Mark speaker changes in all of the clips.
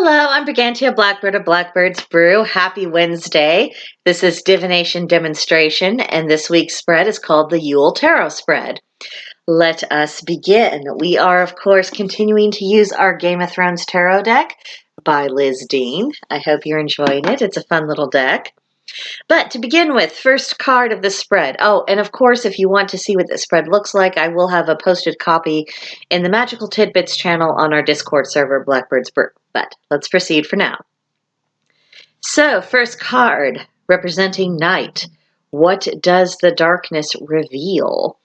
Speaker 1: Hello, I'm Brigantia Blackbird of Blackbird's Brew. Happy Wednesday. This is Divination Demonstration, and this week's spread is called the Yule Tarot Spread. Let us begin. We are, of course, continuing to use our Game of Thrones Tarot deck by Liz Dean. I hope you're enjoying it. It's a fun little deck. But to begin with, first card of the spread. Oh, and of course, if you want to see what the spread looks like, I will have a posted copy in the Magical Tidbits channel on our Discord server, Blackbird's Brew. But let's proceed for now. So, first card, representing night. What does the darkness reveal?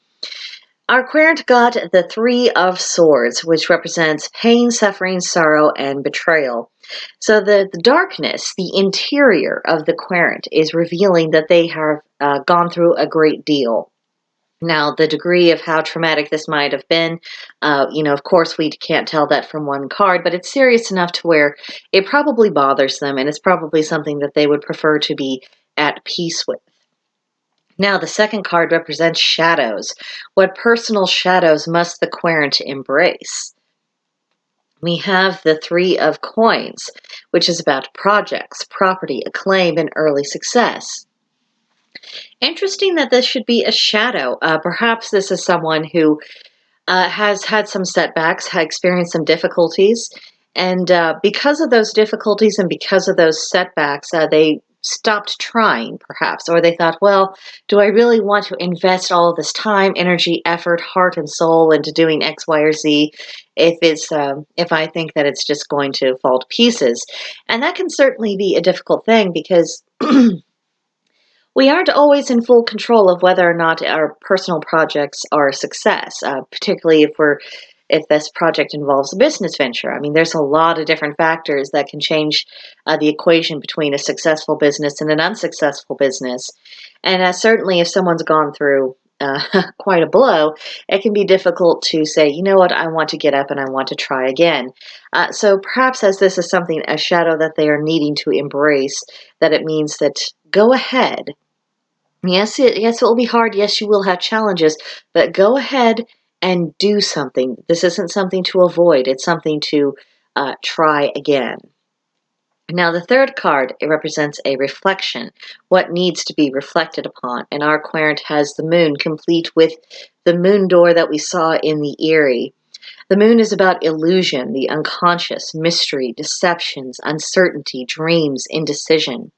Speaker 1: Our querent got the Three of Swords, which represents pain, suffering, sorrow, and betrayal. So the darkness, the interior of the querent, is revealing that they have gone through a great deal. Now, the degree of how traumatic this might have been, of course we can't tell that from one card, but it's serious enough to where it probably bothers them, and it's probably something that they would prefer to be at peace with. Now, the second card represents shadows. What personal shadows must the querent embrace? We have the Three of Coins, which is about projects, property, acclaim, and early success. Interesting that this should be a shadow. Perhaps this is someone who has had some setbacks, has experienced some difficulties, and because of those difficulties and because of those setbacks, they stopped trying, perhaps, or they thought, well, do I really want to invest all of this time, energy, effort, heart, and soul into doing X, Y, or Z if I think that it's just going to fall to pieces? And that can certainly be a difficult thing because we aren't always in full control of whether or not our personal projects are a success, particularly if this project involves a business venture. I mean, there's a lot of different factors that can change the equation between a successful business and an unsuccessful business. And certainly if someone's gone through quite a blow, it can be difficult to say, you know what, I want to get up and I want to try again. So perhaps as this is something, a shadow that they are needing to embrace, that it means that go ahead. Yes, it will be hard. Yes, you will have challenges, but go ahead and do something. This isn't something to avoid. It's something to try again. Now, the third card, it represents a reflection, what needs to be reflected upon. And our querent has the moon, complete with the moon door that we saw in the Eyrie. The moon is about illusion, the unconscious, mystery, deceptions, uncertainty, dreams, indecision.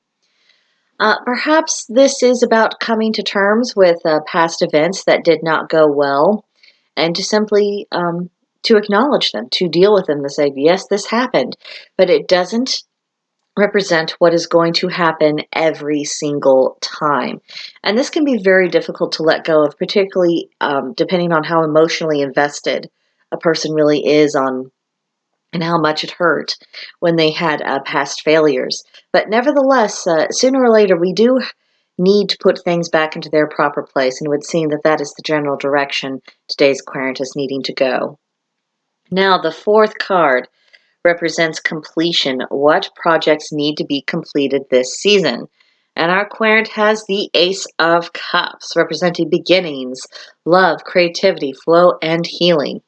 Speaker 1: Perhaps this is about coming to terms with past events that did not go well, and to simply to acknowledge them, to deal with them, to say, yes, this happened, but it doesn't represent what is going to happen every single time. And this can be very difficult to let go of, particularly depending on how emotionally invested a person really is on and how much it hurt when they had past failures. But nevertheless, sooner or later, we do need to put things back into their proper place, and it would seem that that is the general direction today's querent is needing to go. Now, the fourth card represents completion. What projects need to be completed this season? And our querent has the Ace of Cups, representing beginnings, love, creativity, flow, and healing.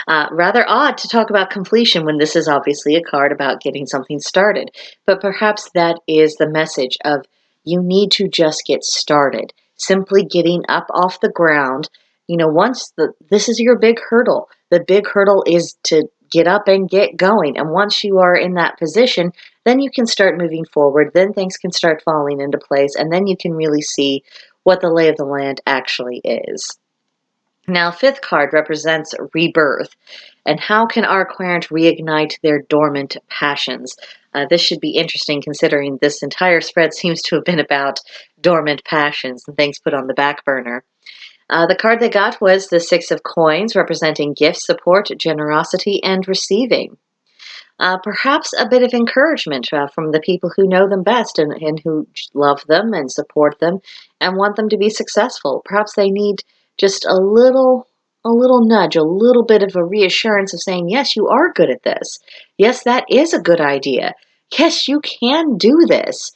Speaker 1: Rather odd to talk about completion when this is obviously a card about getting something started, but perhaps that is the message of you need to just get started. Simply getting up off the ground, this is your big hurdle. The big hurdle is to get up and get going. And once you are in that position, then you can start moving forward. Then things can start falling into place. And then you can really see what the lay of the land actually is. Now, fifth card represents rebirth. And how can our querent reignite their dormant passions? This should be interesting considering this entire spread seems to have been about dormant passions and things put on the back burner. The card they got was the Six of Coins, representing gift, support, generosity, and receiving. Perhaps a bit of encouragement from the people who know them best and who love them and support them and want them to be successful. Perhaps they need just a little nudge, a little bit of a reassurance of saying, yes, you are good at this. Yes, that is a good idea. Yes, you can do this.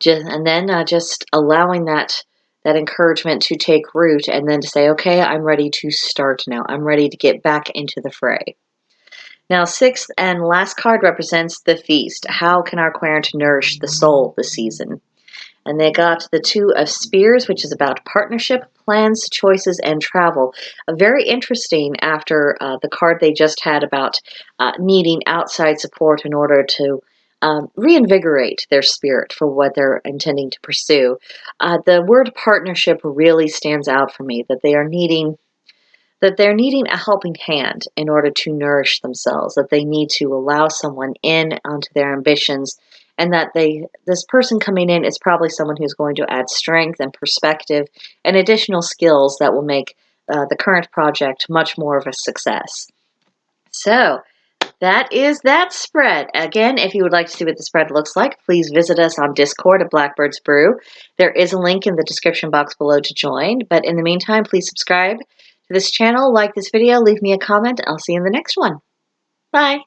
Speaker 1: Just allowing that encouragement to take root and then to say, okay, I'm ready to start now. I'm ready to get back into the fray. Now, sixth and last card represents the feast. How can our querent nourish the soul this season? And they got the Two of Spears, which is about partnership, plans, choices, and travel. Very interesting after the card they just had about needing outside support in order to reinvigorate their spirit for what they're intending to pursue. The word partnership really stands out for me, that they're needing a helping hand in order to nourish themselves, that they need to allow someone in onto their ambitions, and that this person coming in is probably someone who's going to add strength and perspective and additional skills that will make the current project much more of a success. So that is that spread. Again, if you would like to see what the spread looks like, please visit us on Discord at Blackbird's Brew. There is a link in the description box below to join. But in the meantime, please subscribe to this channel, like this video, leave me a comment. I'll see you in the next one. Bye.